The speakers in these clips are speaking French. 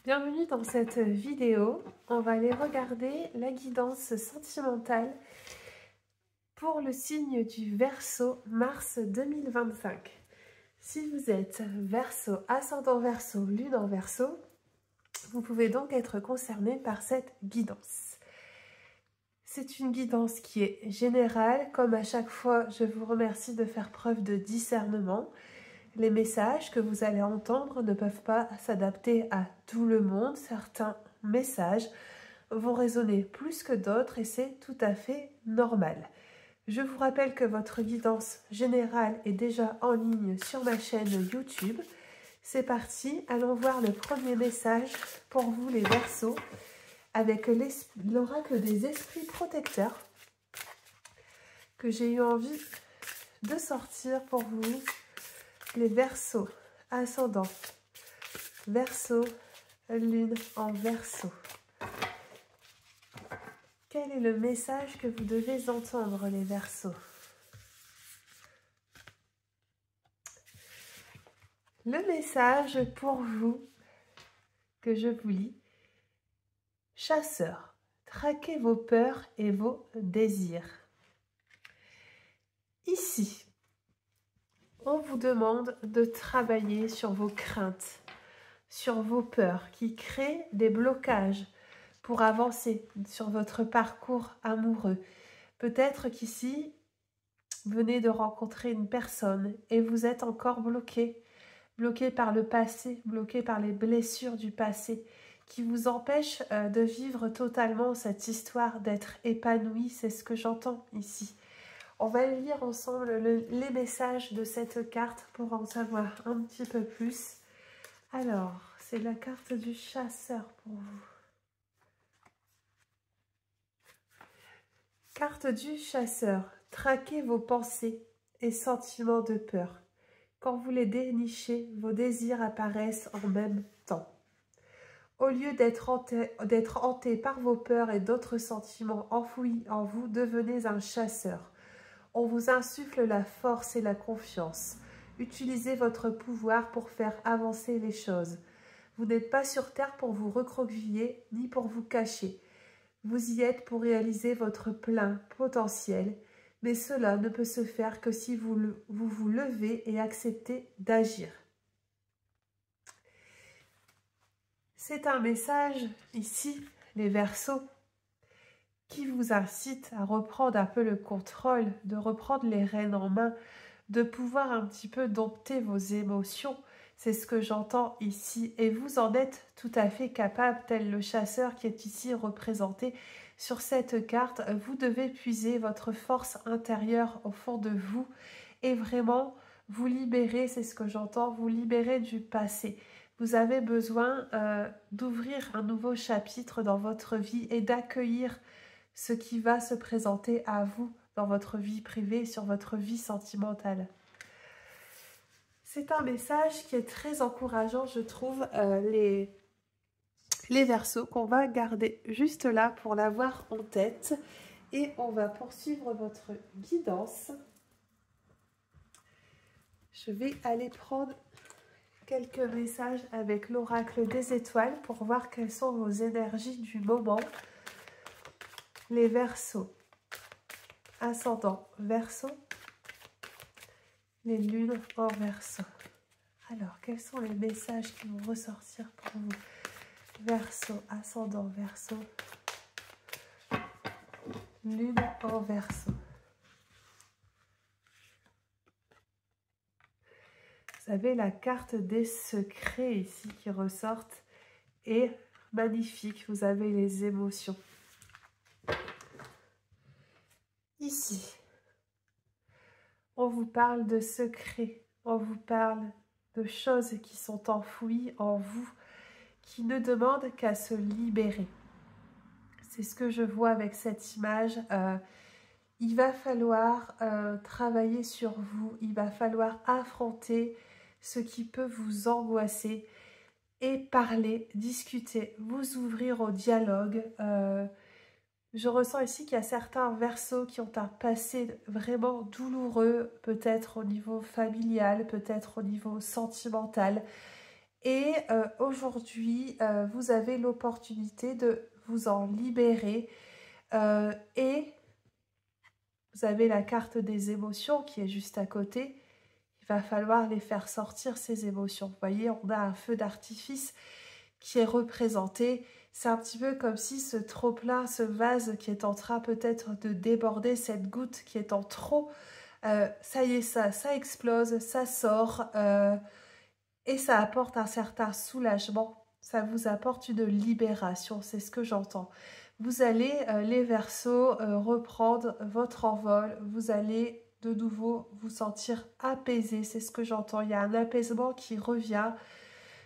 Bienvenue dans cette vidéo. On va aller regarder la guidance sentimentale pour le signe du Verseau, mars 2025. Si vous êtes Verseau, ascendant Verseau, lune en Verseau, vous pouvez donc être concerné par cette guidance. C'est une guidance qui est générale. Comme à chaque fois, je vous remercie de faire preuve de discernement. Les messages que vous allez entendre ne peuvent pas s'adapter à tout le monde. Certains messages vont résonner plus que d'autres et c'est tout à fait normal. Je vous rappelle que votre guidance générale est déjà en ligne sur ma chaîne YouTube. C'est parti, allons voir le premier message pour vous les Verseaux avec l'oracle des esprits protecteurs que j'ai eu envie de sortir pour vous. Les Verseaux, ascendant, Verseau, lune en Verseau. Quel est le message que vous devez entendre, les Verseaux? Le message pour vous, que je vous lis. Chasseur, traquez vos peurs et vos désirs. Ici, on vous demande de travailler sur vos craintes, sur vos peurs qui créent des blocages pour avancer sur votre parcours amoureux. Peut-être qu'ici, vous venez de rencontrer une personne et vous êtes encore bloqué par le passé, bloqué par les blessures du passé qui vous empêchent de vivre totalement cette histoire, d'être épanoui. C'est ce que j'entends ici. On va lire ensemble les messages de cette carte pour en savoir un petit peu plus. Alors, c'est la carte du chasseur pour vous. Carte du chasseur. Traquez vos pensées et sentiments de peur. Quand vous les dénichez, vos désirs apparaissent en même temps. Au lieu d'être hanté par vos peurs et d'autres sentiments enfouis en vous, devenez un chasseur. On vous insuffle la force et la confiance. Utilisez votre pouvoir pour faire avancer les choses. Vous n'êtes pas sur terre pour vous recroqueviller ni pour vous cacher. Vous y êtes pour réaliser votre plein potentiel, mais cela ne peut se faire que si vous vous levez et acceptez d'agir. C'est un message ici, les Verseaux, qui vous incite à reprendre un peu le contrôle, de reprendre les rênes en main, de pouvoir un petit peu dompter vos émotions. C'est ce que j'entends ici et vous en êtes tout à fait capable, tel le chasseur qui est ici représenté sur cette carte. Vous devez puiser votre force intérieure au fond de vous et vraiment vous libérer, c'est ce que j'entends, vous libérer du passé. Vous avez besoin d'ouvrir un nouveau chapitre dans votre vie et d'accueillir ce qui va se présenter à vous dans votre vie privée, sur votre vie sentimentale. C'est un message qui est très encourageant, je trouve, les Verseaux, qu'on va garder juste là pour l'avoir en tête. Et on va poursuivre votre guidance. Je vais aller prendre quelques messages avec l'oracle des étoiles pour voir quelles sont vos énergies du moment. Les Verseaux, ascendant Verseau, les lunes en Verseau. Alors, quels sont les messages qui vont ressortir pour vous? Verseau, ascendant Verseau, lune en Verseau. Vous avez la carte des secrets ici qui ressortent et magnifique, vous avez les émotions. Ici, on vous parle de secrets, on vous parle de choses qui sont enfouies en vous, qui ne demandent qu'à se libérer. C'est ce que je vois avec cette image. Il va falloir travailler sur vous, il va falloir affronter ce qui peut vous angoisser et parler, discuter, vous ouvrir au dialogue. Je ressens ici qu'il y a certains Verseaux qui ont un passé vraiment douloureux, peut-être au niveau familial, peut-être au niveau sentimental. Et aujourd'hui, vous avez l'opportunité de vous en libérer. Et vous avez la carte des émotions qui est juste à côté. Il va falloir les faire sortir, ces émotions. Vous voyez, on a un feu d'artifice qui est représenté. C'est un petit peu comme si ce trop-plein, ce vase qui est en train peut-être de déborder, cette goutte qui est en trop, ça y est, ça explose, ça sort et ça apporte un certain soulagement. Ça vous apporte une libération, c'est ce que j'entends. Vous allez, les Verseaux, reprendre votre envol. Vous allez de nouveau vous sentir apaisé, c'est ce que j'entends. Il y a un apaisement qui revient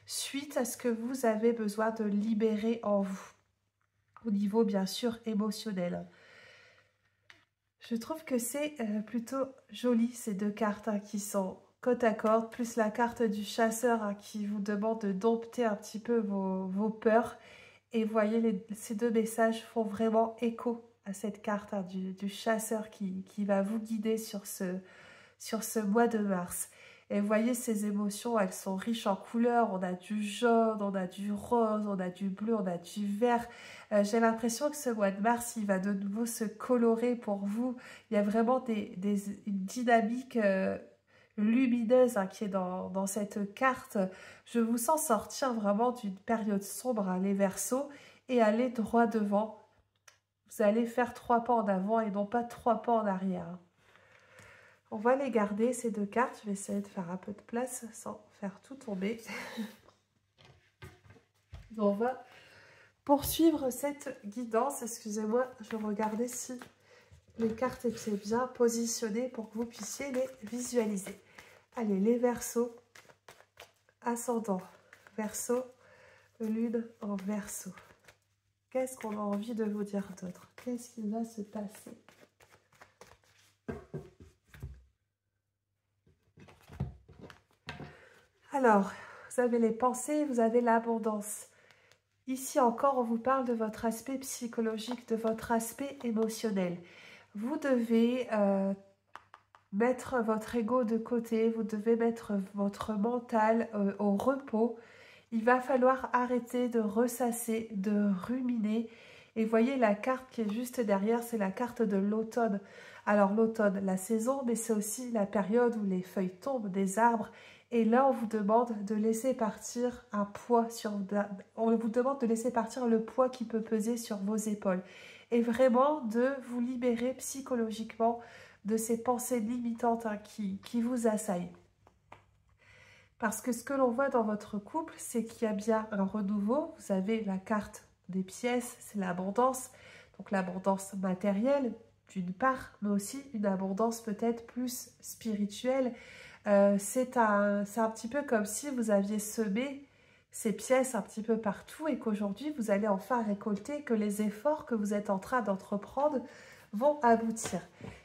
suite à ce que vous avez besoin de libérer en vous, au niveau bien sûr émotionnel. Je trouve que c'est plutôt joli ces deux cartes hein, qui sont côte à côte, plus la carte du chasseur hein, qui vous demande de dompter un petit peu vos peurs. Et vous voyez, ces deux messages font vraiment écho à cette carte hein, du chasseur qui va vous guider sur ce mois de mars. Et vous voyez, ces émotions, elles sont riches en couleurs. On a du jaune, on a du rose, on a du bleu, on a du vert. J'ai l'impression que ce mois de mars, il va de nouveau se colorer pour vous. Il y a vraiment une dynamique lumineuse hein, qui est dans cette carte. Je vous sens sortir vraiment d'une période sombre, hein, les Verseaux, et aller droit devant. Vous allez faire 3 pas en avant et non pas 3 pas en arrière. On va les garder, ces deux cartes. Je vais essayer de faire un peu de place sans faire tout tomber. On va poursuivre cette guidance. Excusez-moi, je regardais si les cartes étaient bien positionnées pour que vous puissiez les visualiser. Allez, les Verseaux, ascendant, Verseau, lune en Verseau. Qu'est-ce qu'on a envie de vous dire d'autre? Qu'est-ce qui va se passer? Alors, vous avez les pensées, vous avez l'abondance. Ici encore, on vous parle de votre aspect psychologique, de votre aspect émotionnel. Vous devez mettre votre ego de côté, vous devez mettre votre mental au repos. Il va falloir arrêter de ressasser, de ruminer. Et voyez la carte qui est juste derrière, c'est la carte de l'automne. Alors l'automne, la saison, mais c'est aussi la période où les feuilles tombent des arbres. Et là, on vous demande de laisser partir un poids on vous demande de laisser partir le poids qui peut peser sur vos épaules. Et vraiment de vous libérer psychologiquement de ces pensées limitantes hein, qui vous assaillent. Parce que ce que l'on voit dans votre couple, c'est qu'il y a bien un renouveau. Vous avez la carte des pièces, c'est l'abondance. Donc l'abondance matérielle, d'une part, mais aussi une abondance peut-être plus spirituelle. C'est un petit peu comme si vous aviez semé ces pièces un petit peu partout et qu'aujourd'hui, vous allez enfin récolter, que les efforts que vous êtes en train d'entreprendre vont aboutir.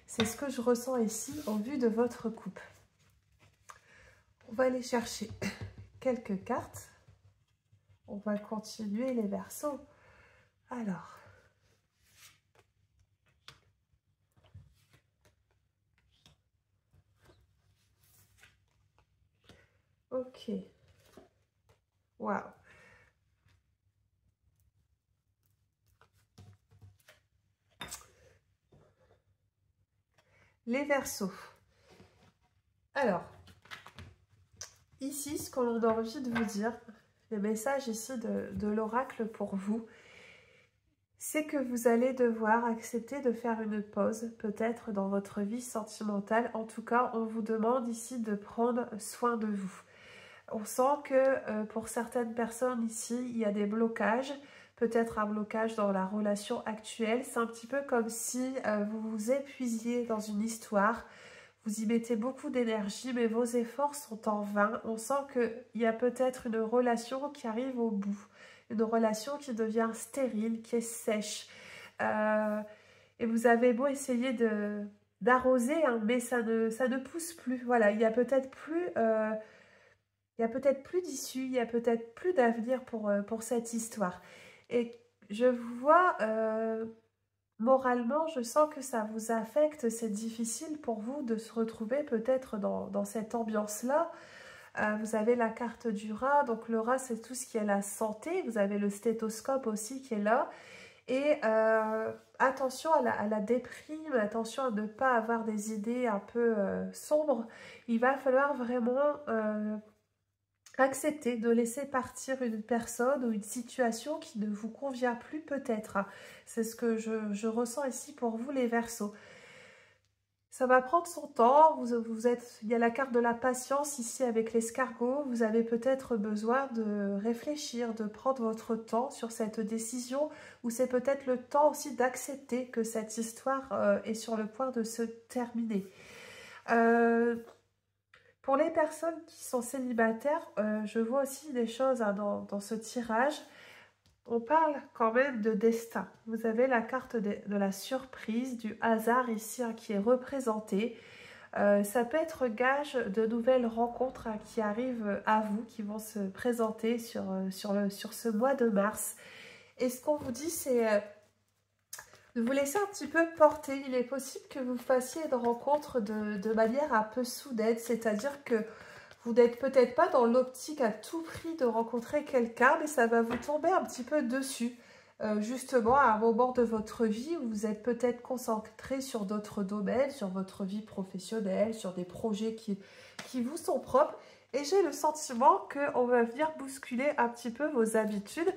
C'est ce que je ressens ici au vu de votre couple. On va aller chercher quelques cartes. On va continuer les Verseaux. Alors, ok. Waouh. Les Verseaux. Alors, ici, ce qu'on a envie de vous dire, le message ici de l'oracle pour vous, c'est que vous allez devoir accepter de faire une pause, peut-être dans votre vie sentimentale. En tout cas, on vous demande ici de prendre soin de vous. On sent que pour certaines personnes ici, il y a des blocages, peut-être un blocage dans la relation actuelle. C'est un petit peu comme si vous vous épuisiez dans une histoire. Vous y mettez beaucoup d'énergie, mais vos efforts sont en vain. On sent qu'il y a peut-être une relation qui arrive au bout. Une relation qui devient stérile, qui est sèche. Et vous avez beau essayer d'arroser, hein, mais ça ne pousse plus. Voilà, il y a peut-être plus... il y a peut-être plus d'issue, il y a peut-être plus d'avenir pour cette histoire. Et je vois, moralement, je sens que ça vous affecte. C'est difficile pour vous de se retrouver peut-être dans cette ambiance-là. Vous avez la carte du rat, donc le rat c'est tout ce qui est la santé. Vous avez le stéthoscope aussi qui est là. Et attention à la déprime, attention à ne pas avoir des idées un peu sombres. Il va falloir vraiment accepter de laisser partir une personne ou une situation qui ne vous convient plus peut-être. C'est ce que je ressens ici pour vous les Verseaux. Ça va prendre son temps, il y a la carte de la patience ici avec l'escargot, vous avez peut-être besoin de réfléchir, de prendre votre temps sur cette décision, ou c'est peut-être le temps aussi d'accepter que cette histoire est sur le point de se terminer. Pour les personnes qui sont célibataires, je vois aussi des choses dans ce tirage. On parle quand même de destin. Vous avez la carte de la surprise, du hasard ici qui est représentée. Ça peut être gage de nouvelles rencontres qui arrivent à vous, qui vont se présenter sur ce mois de mars. Et ce qu'on vous dit, c'est de vous laisser un petit peu porter. Il est possible que vous fassiez une rencontre de manière un peu soudaine, c'est-à-dire que vous n'êtes peut-être pas dans l'optique à tout prix de rencontrer quelqu'un, mais ça va vous tomber un petit peu dessus. Justement, à un moment de votre vie où vous êtes peut-être concentré sur d'autres domaines, sur votre vie professionnelle, sur des projets qui vous sont propres. Et j'ai le sentiment qu'on va venir bousculer un petit peu vos habitudes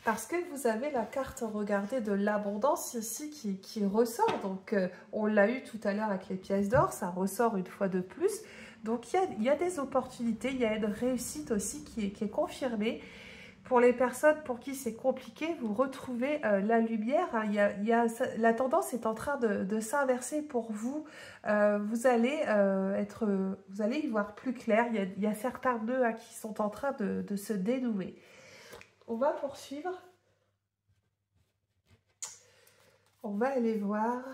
parce que vous avez la carte, regardez, de l'abondance ici qui ressort. Donc, on l'a eu tout à l'heure avec les pièces d'or, ça ressort une fois de plus. Donc, il y a des opportunités, il y a une réussite aussi qui est confirmée. Pour les personnes pour qui c'est compliqué, vous retrouvez la lumière. La tendance est en train de s'inverser pour vous. Vous allez y voir plus clair. Il y a certains nœuds qui sont en train de se dénouer. On va poursuivre. On va aller voir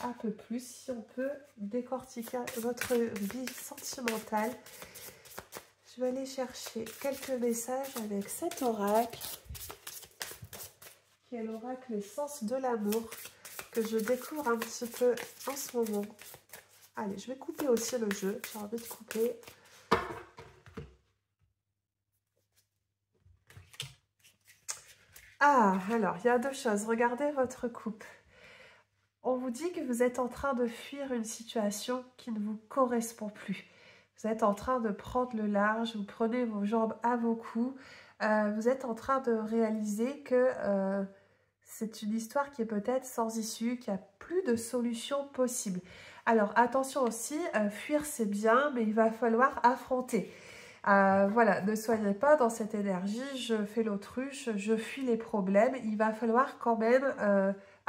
un peu plus si on peut décortiquer votre vie sentimentale. Je vais aller chercher quelques messages avec cet oracle qui est l'oracle Sens de l'amour que je découvre un petit peu en ce moment. Allez, je vais couper aussi le jeu, j'ai envie de couper. Ah, alors, il y a deux choses. Regardez votre coupe. On vous dit que vous êtes en train de fuir une situation qui ne vous correspond plus. Vous êtes en train de prendre le large, vous prenez vos jambes à vos coups. Vous êtes en train de réaliser que c'est une histoire qui est peut-être sans issue, qu'il n'y a plus de solution possible. Alors attention aussi, fuir c'est bien, mais il va falloir affronter. Voilà, ne soyez pas dans cette énergie, je fais l'autruche, je fuis les problèmes. Il va falloir quand même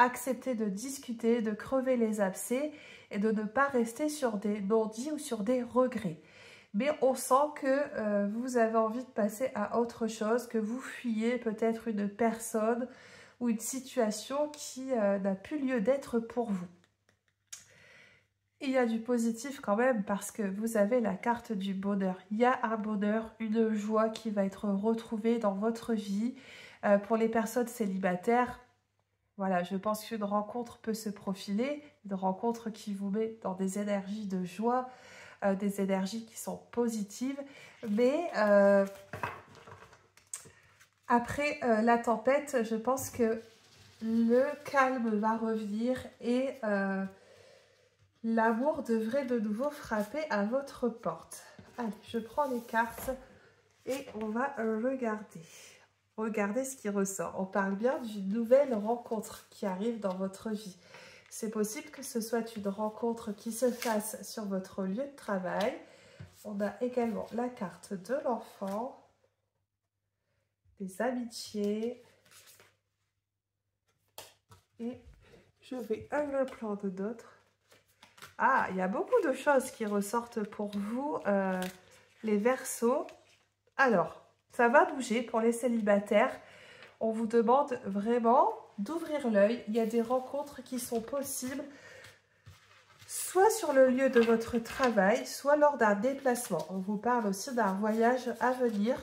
accepter de discuter, de crever les abcès et de ne pas rester sur des non-dits ou sur des regrets. Mais on sent que vous avez envie de passer à autre chose, que vous fuyez peut-être une personne ou une situation qui n'a plus lieu d'être pour vous. Il y a du positif quand même parce que vous avez la carte du bonheur. Il y a un bonheur, une joie qui va être retrouvée dans votre vie. Pour les personnes célibataires, voilà, je pense qu'une rencontre peut se profiler, une rencontre qui vous met dans des énergies de joie, des énergies qui sont positives. Mais après la tempête, je pense que le calme va revenir et l'amour devrait de nouveau frapper à votre porte. Allez, je prends les cartes et on va regarder. Regardez ce qui ressort. On parle bien d'une nouvelle rencontre qui arrive dans votre vie. C'est possible que ce soit une rencontre qui se fasse sur votre lieu de travail. On a également la carte de l'enfant, des amitiés. Et je vais un plan de d'autres. Ah, il y a beaucoup de choses qui ressortent pour vous, les Verseaux. Alors, ça va bouger pour les célibataires. On vous demande vraiment d'ouvrir l'œil. Il y a des rencontres qui sont possibles, soit sur le lieu de votre travail, soit lors d'un déplacement. On vous parle aussi d'un voyage à venir.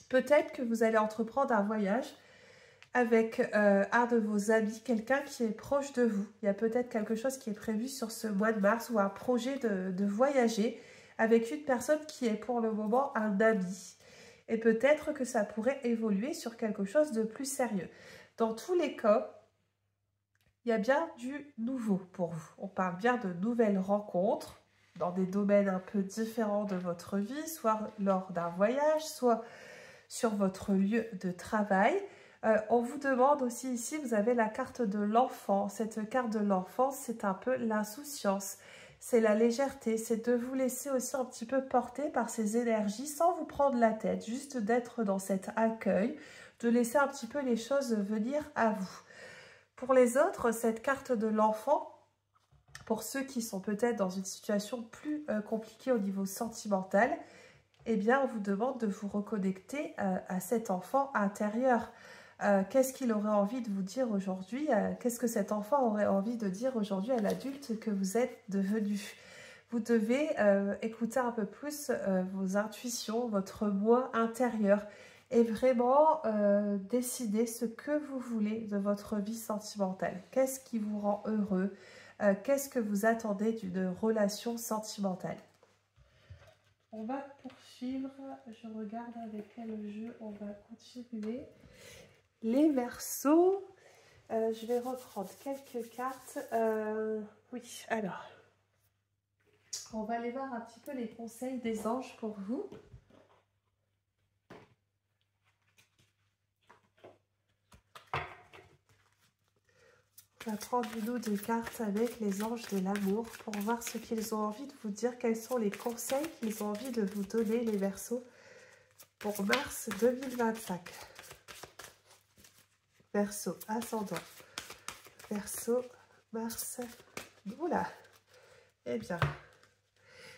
Peut-être que vous allez entreprendre un voyage avec un de vos amis, quelqu'un qui est proche de vous. Il y a peut-être quelque chose qui est prévu sur ce mois de mars ou un projet de voyager avec une personne qui est pour le moment un ami. Et peut-être que ça pourrait évoluer sur quelque chose de plus sérieux. Dans tous les cas, il y a bien du nouveau pour vous. On parle bien de nouvelles rencontres dans des domaines un peu différents de votre vie, soit lors d'un voyage, soit sur votre lieu de travail. On vous demande aussi ici, vous avez la carte de l'enfant. Cette carte de l'enfant, c'est un peu l'insouciance, c'est la légèreté, c'est de vous laisser aussi un petit peu porter par ces énergies sans vous prendre la tête, juste d'être dans cet accueil, de laisser un petit peu les choses venir à vous. Pour les autres, cette carte de l'enfant, pour ceux qui sont peut-être dans une situation plus compliquée au niveau sentimental, eh bien, on vous demande de vous reconnecter à cet enfant intérieur. Qu'est-ce qu'il aurait envie de vous dire aujourd'hui? Qu'est-ce que cet enfant aurait envie de dire aujourd'hui à l'adulte que vous êtes devenu? Vous devez écouter un peu plus vos intuitions, votre moi intérieur et vraiment décider ce que vous voulez de votre vie sentimentale. Qu'est-ce qui vous rend heureux? Qu'est-ce que vous attendez d'une relation sentimentale? On va poursuivre, je regarde avec quel jeu on va continuer. Les Verseaux, je vais reprendre quelques cartes. Oui, alors, on va aller voir un petit peu les conseils des anges pour vous. On va prendre une ou deux cartes avec les anges de l'amour pour voir ce qu'ils ont envie de vous dire, quels sont les conseils qu'ils ont envie de vous donner, les Verseaux, pour mars 2025. Verseau, ascendant. Verseau, Mars. Oula. Eh bien,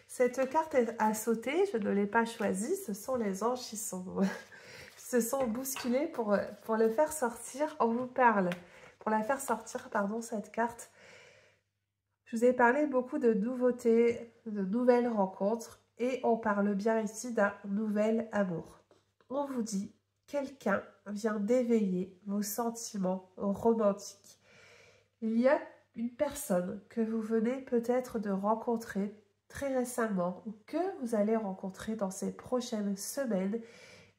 cette carte a sauté, je ne l'ai pas choisie. Ce sont les anges qui se sont bousculés pour le faire sortir. On vous parle. Pour la faire sortir, pardon, cette carte. Je vous ai parlé beaucoup de nouveautés, de nouvelles rencontres. Et on parle bien ici d'un nouvel amour. On vous dit, quelqu'un vient d'éveiller vos sentiments romantiques. Il y a une personne que vous venez peut-être de rencontrer très récemment ou que vous allez rencontrer dans ces prochaines semaines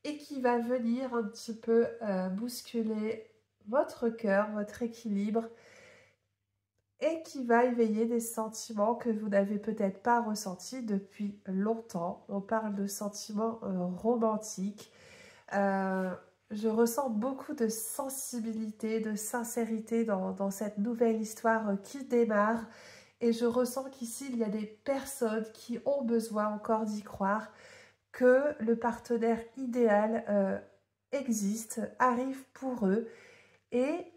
et qui va venir un petit peu bousculer votre cœur, votre équilibre et qui va éveiller des sentiments que vous n'avez peut-être pas ressentis depuis longtemps. On parle de sentiments romantiques. Je ressens beaucoup de sensibilité, de sincérité dans cette nouvelle histoire qui démarre. Et je ressens qu'ici, il y a des personnes qui ont besoin encore d'y croire que le partenaire idéal existe, arrive pour eux. Et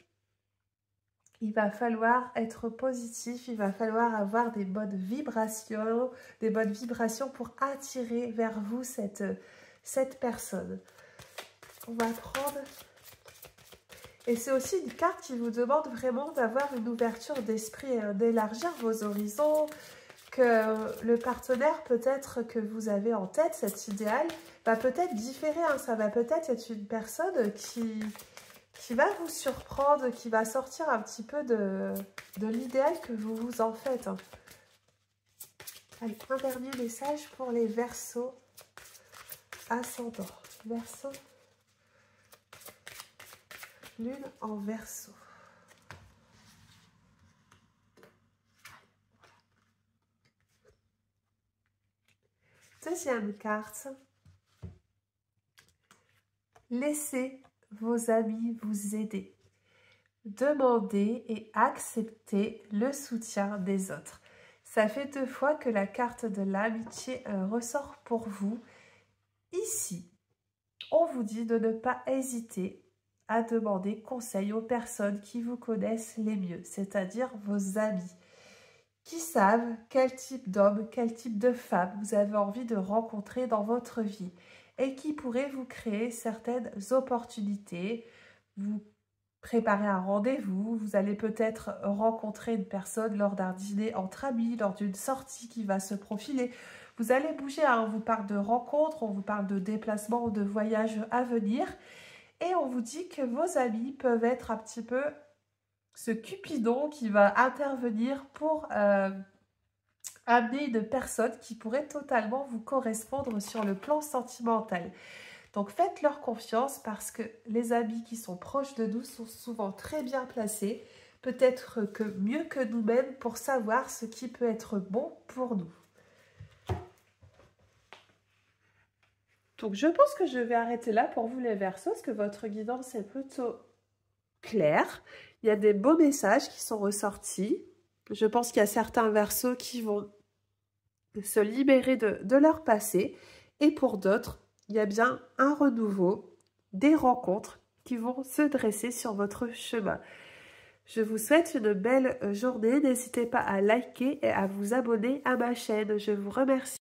il va falloir être positif, il va falloir avoir des bonnes vibrations pour attirer vers vous cette personne. On va prendre... Et c'est aussi une carte qui vous demande vraiment d'avoir une ouverture d'esprit, d'élargir vos horizons, que le partenaire peut-être que vous avez en tête, cet idéal, va peut-être différer. Hein. Ça va peut-être être une personne qui va vous surprendre, qui va sortir un petit peu de l'idéal que vous vous en faites. Hein. Allez, un dernier message pour les Verseaux ascendants. Verseau. Lune en Verseau. Deuxième carte. Laissez vos amis vous aider. Demandez et acceptez le soutien des autres. Ça fait 2 fois que la carte de l'amitié ressort pour vous. Ici, on vous dit de ne pas hésiter à demander conseil aux personnes qui vous connaissent les mieux, c'est-à-dire vos amis, qui savent quel type d'homme, quel type de femme vous avez envie de rencontrer dans votre vie et qui pourraient vous créer certaines opportunités, vous préparer un rendez-vous, vous allez peut-être rencontrer une personne lors d'un dîner entre amis, lors d'une sortie qui va se profiler. Vous allez bouger, hein, on vous parle de rencontres, on vous parle de déplacements ou de voyages à venir. Et on vous dit que vos amis peuvent être un petit peu ce Cupidon qui va intervenir pour amener une personne qui pourrait totalement vous correspondre sur le plan sentimental. Donc faites-leur confiance parce que les amis qui sont proches de nous sont souvent très bien placés, peut-être que mieux que nous-mêmes pour savoir ce qui peut être bon pour nous. Donc je pense que je vais arrêter là pour vous les Verseaux, parce que votre guidance est plutôt claire. Il y a des beaux messages qui sont ressortis. Je pense qu'il y a certains Verseaux qui vont se libérer de leur passé. Et pour d'autres, il y a bien un renouveau, des rencontres qui vont se dresser sur votre chemin. Je vous souhaite une belle journée. N'hésitez pas à liker et à vous abonner à ma chaîne. Je vous remercie.